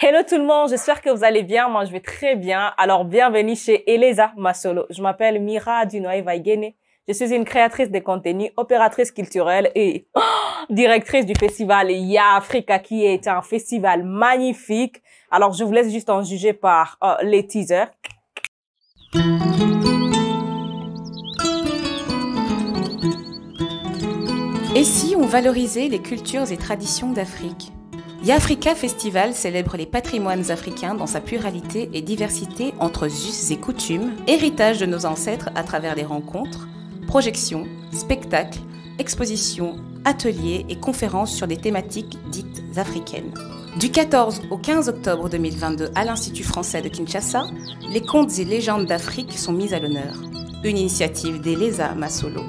Hello tout le monde, j'espère que vous allez bien. Moi, je vais très bien. Alors, bienvenue chez Eleza Masolo. Je m'appelle Mira Dunoye Vaigene. Je suis une créatrice de contenu, opératrice culturelle et directrice du festival Ya Africa, qui est un festival magnifique. Alors, je vous laisse juste en juger par les teasers. Et si on valorisait les cultures et traditions d'Afrique ? Yafrika Festival célèbre les patrimoines africains dans sa pluralité et diversité entre us et coutumes, héritage de nos ancêtres à travers les rencontres, projections, spectacles, expositions, ateliers et conférences sur des thématiques dites africaines. Du 14 au 15 octobre 2022 à l'Institut français de Kinshasa, les contes et légendes d'Afrique sont mis à l'honneur. Une initiative d'Eleza Masolo.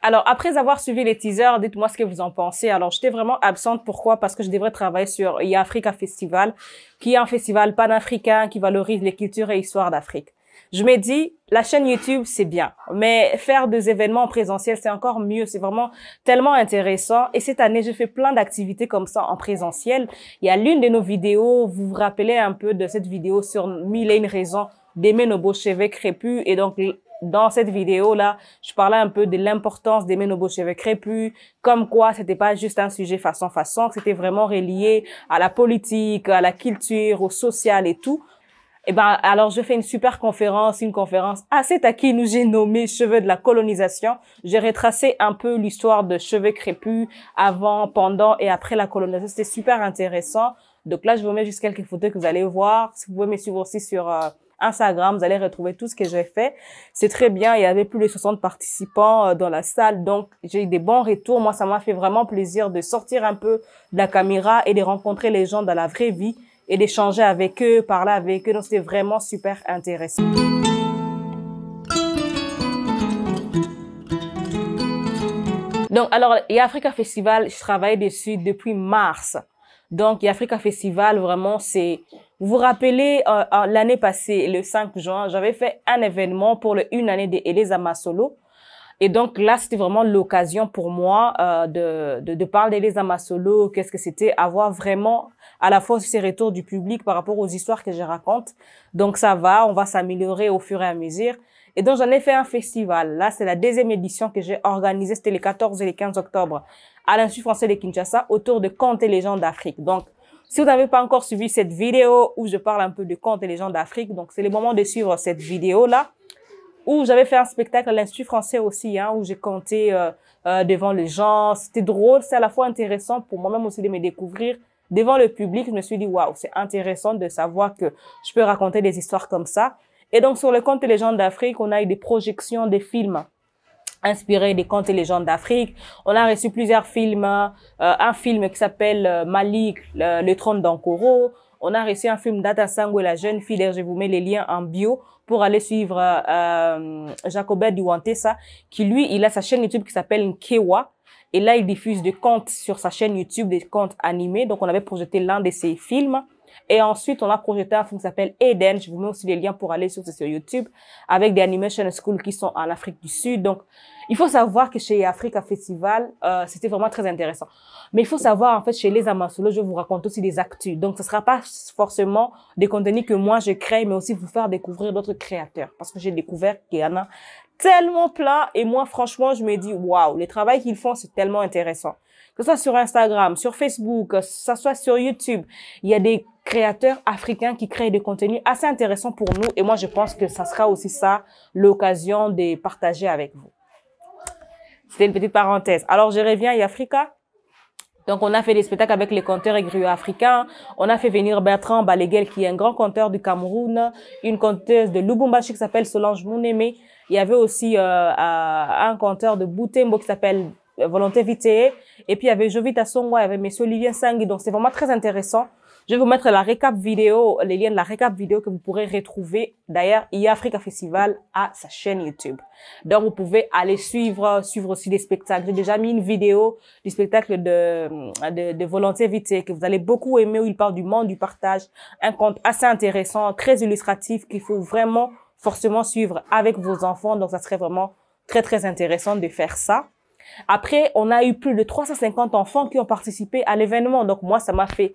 Alors, après avoir suivi les teasers, dites-moi ce que vous en pensez. Alors, j'étais vraiment absente. Pourquoi? Parce que je devrais travailler sur Ya Africa Festival, qui est un festival panafricain qui valorise les cultures et histoires d'Afrique. Je me dis, la chaîne YouTube, c'est bien, mais faire des événements en présentiel, c'est encore mieux. C'est vraiment tellement intéressant. Et cette année, je fais plein d'activités comme ça en présentiel. Il y a l'une de nos vidéos, vous vous rappelez un peu de cette vidéo sur 1001 raisons d'aimer nos beaux cheveux crépus. Et donc, dans cette vidéo-là, je parlais un peu de l'importance d'aimer nos beaux cheveux crépus, comme quoi c'était pas juste un sujet façon, que c'était vraiment relié à la politique, à la culture, au social et tout. Et ben, alors je fais une super conférence, une conférence assez taquine où j'ai nommé cheveux de la colonisation. J'ai retracé un peu l'histoire de cheveux crépus avant, pendant et après la colonisation. C'était super intéressant. Donc là, je vous mets juste quelques photos que vous allez voir. Si vous pouvez me suivre aussi sur Instagram, vous allez retrouver tout ce que j'ai fait. C'est très bien. Il y avait plus de 60 participants dans la salle. Donc, j'ai eu des bons retours. Moi, ça m'a fait vraiment plaisir de sortir un peu de la caméra et de rencontrer les gens dans la vraie vie et d'échanger avec eux, parler avec eux. Donc, c'était vraiment super intéressant. Donc, alors, Ya Africa Festival, je travaille dessus depuis mars. Donc, Ya Africa Festival, vraiment, c'est... Vous vous rappelez, l'année passée, le 5 juin, j'avais fait un événement pour une année de Eleza Masolo. Et donc là, c'était vraiment l'occasion pour moi de parler d'Eleza Masolo. Qu'est-ce que c'était? Avoir vraiment à la fois ces retours du public par rapport aux histoires que je raconte. Donc ça va, on va s'améliorer au fur et à mesure. Et donc j'en ai fait un festival. Là, c'est la deuxième édition que j'ai organisée. C'était les 14 et les 15 octobre à l'Institut français de Kinshasa autour de contes et légendes d'Afrique. Donc, si vous n'avez pas encore suivi cette vidéo où je parle un peu de contes et légendes d'Afrique, donc c'est le moment de suivre cette vidéo-là, où j'avais fait un spectacle à l'Institut français aussi, où j'ai compté devant les gens. C'était drôle, c'est à la fois intéressant pour moi-même aussi de me découvrir devant le public. Je me suis dit, waouh, c'est intéressant de savoir que je peux raconter des histoires comme ça. Et donc, sur le contes et légendes d'Afrique, on a eu des projections des films inspiré des contes et légendes d'Afrique. On a reçu plusieurs films, un film qui s'appelle Malik, le trône d'Ankoro. On a reçu un film d'Ata Sango et la jeune fille. D'ailleurs, je vous mets les liens en bio pour aller suivre Jacobet Duantessa, qui lui, il a sa chaîne YouTube qui s'appelle Nkewa. Et là, il diffuse des contes sur sa chaîne YouTube, des contes animés. Donc, on avait projeté l'un de ses films. Et ensuite, on a projeté un film qui s'appelle Eden. Je vous mets aussi les liens pour aller sur YouTube avec des animation schools qui sont en Afrique du Sud. Donc, il faut savoir que chez Africa Festival, c'était vraiment très intéressant. Mais il faut savoir, en fait, chez les Amasolo, je vous raconte aussi des actus. Donc, ce sera pas forcément des contenus que moi je crée, mais aussi vous faire découvrir d'autres créateurs. Parce que j'ai découvert qu'il y en a tellement plein. Et moi, franchement, je me dis, waouh, le travail qu'ils font, c'est tellement intéressant. Que ce soit sur Instagram, sur Facebook, que ce soit sur YouTube, il y a des créateurs africains qui créent des contenus assez intéressants pour nous. Et moi, je pense que ça sera aussi ça, l'occasion de partager avec vous. C'était une petite parenthèse. Alors, je reviens à Yafrika. Donc, on a fait des spectacles avec les conteurs et griots africains. On a fait venir Bertrand Baleguel, qui est un grand conteur du Cameroun, une conteuse de Lubumbashi qui s'appelle Solange Mouneme. Il y avait aussi un conteur de Boutembo qui s'appelle Volonté Vité. Et puis, il y avait Jovita Songwa, il y avait M. Olivier Sangui. Donc, c'est vraiment très intéressant. Je vais vous mettre la récap vidéo, les liens de la récap vidéo que vous pourrez retrouver. D'ailleurs, Ya Africa Festival a sa chaîne YouTube. Donc, vous pouvez aller suivre aussi des spectacles. J'ai déjà mis une vidéo du spectacle de Volonté Vité que vous allez beaucoup aimer, où il parle du monde du partage. Un conte assez intéressant, très illustratif, qu'il faut vraiment forcément suivre avec vos enfants. Donc, ça serait vraiment très, très intéressant de faire ça. Après, on a eu plus de 350 enfants qui ont participé à l'événement. Donc, moi, ça m'a fait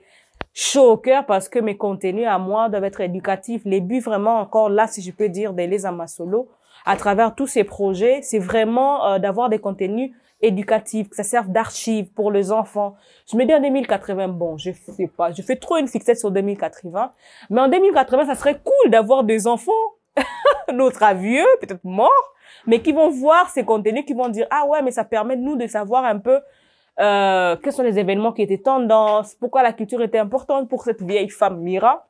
chaud au cœur parce que mes contenus à moi doivent être éducatifs. Les buts vraiment encore là, si je peux dire, d'Elisa Masolo, à travers tous ces projets, c'est vraiment d'avoir des contenus éducatifs, que ça serve d'archives pour les enfants. Je me dis en 2080, bon, je sais pas, je fais trop une fixette sur 2080, mais en 2080, ça serait cool d'avoir des enfants, notre vieux, peut-être morts, mais qui vont voir ces contenus, qui vont dire, ah ouais, mais ça permet de nous de savoir un peu quels sont les événements qui étaient tendance, pourquoi la culture était importante pour cette vieille femme Mira.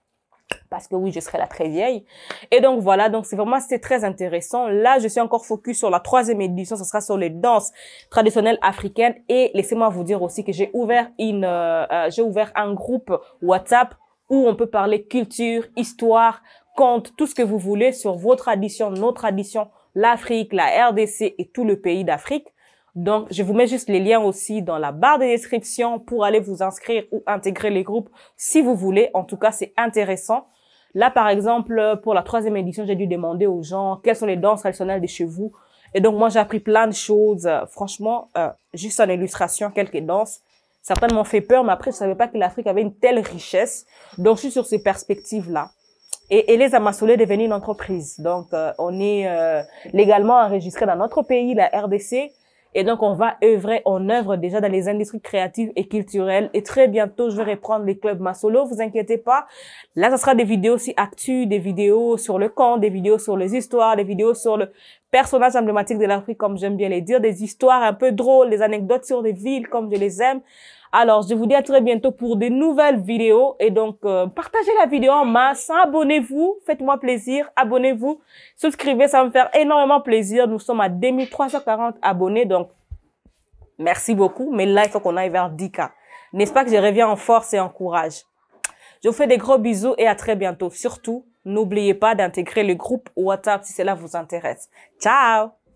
Parce que oui, je serai la très vieille. Et donc voilà, donc c'est très intéressant. Là, je suis encore focus sur la 3e édition, ce sera sur les danses traditionnelles africaines. Et laissez-moi vous dire aussi que j'ai ouvert un groupe WhatsApp où on peut parler culture, histoire, conte, tout ce que vous voulez sur vos traditions, nos traditions, l'Afrique, la RDC et tout le pays d'Afrique. Donc, je vous mets juste les liens aussi dans la barre de description pour aller vous inscrire ou intégrer les groupes si vous voulez. En tout cas, c'est intéressant. Là, par exemple, pour la 3e édition, j'ai dû demander aux gens quelles sont les danses traditionnelles de chez vous. Et donc, moi, j'ai appris plein de choses. Franchement, juste en illustration, quelques danses. Certaines m'ont fait peur, mais après, je savais pas que l'Afrique avait une telle richesse. Donc, je suis sur ces perspectives-là. Et Elisa Masolo est devenue une entreprise. Donc, on est légalement enregistré dans notre pays, la RDC. Et donc, on œuvre déjà dans les industries créatives et culturelles. Et très bientôt, je vais reprendre les clubs Masolo. Vous inquiétez pas. Là, ça sera des vidéos aussi actu, des vidéos sur le conte, des vidéos sur les histoires, des vidéos sur le personnage emblématique de l'Afrique, comme j'aime bien les dire, des histoires un peu drôles, des anecdotes sur des villes, comme je les aime. Alors, je vous dis à très bientôt pour de nouvelles vidéos. Et donc, partagez la vidéo en masse, abonnez-vous, faites-moi plaisir, abonnez-vous, souscrivez, ça va me faire énormément plaisir. Nous sommes à 2340 abonnés, donc merci beaucoup. Mais là, il faut qu'on aille vers 10K. N'est-ce pas que je reviens en force et en courage? Je vous fais des gros bisous et à très bientôt. Surtout, n'oubliez pas d'intégrer le groupe WhatsApp si cela vous intéresse. Ciao!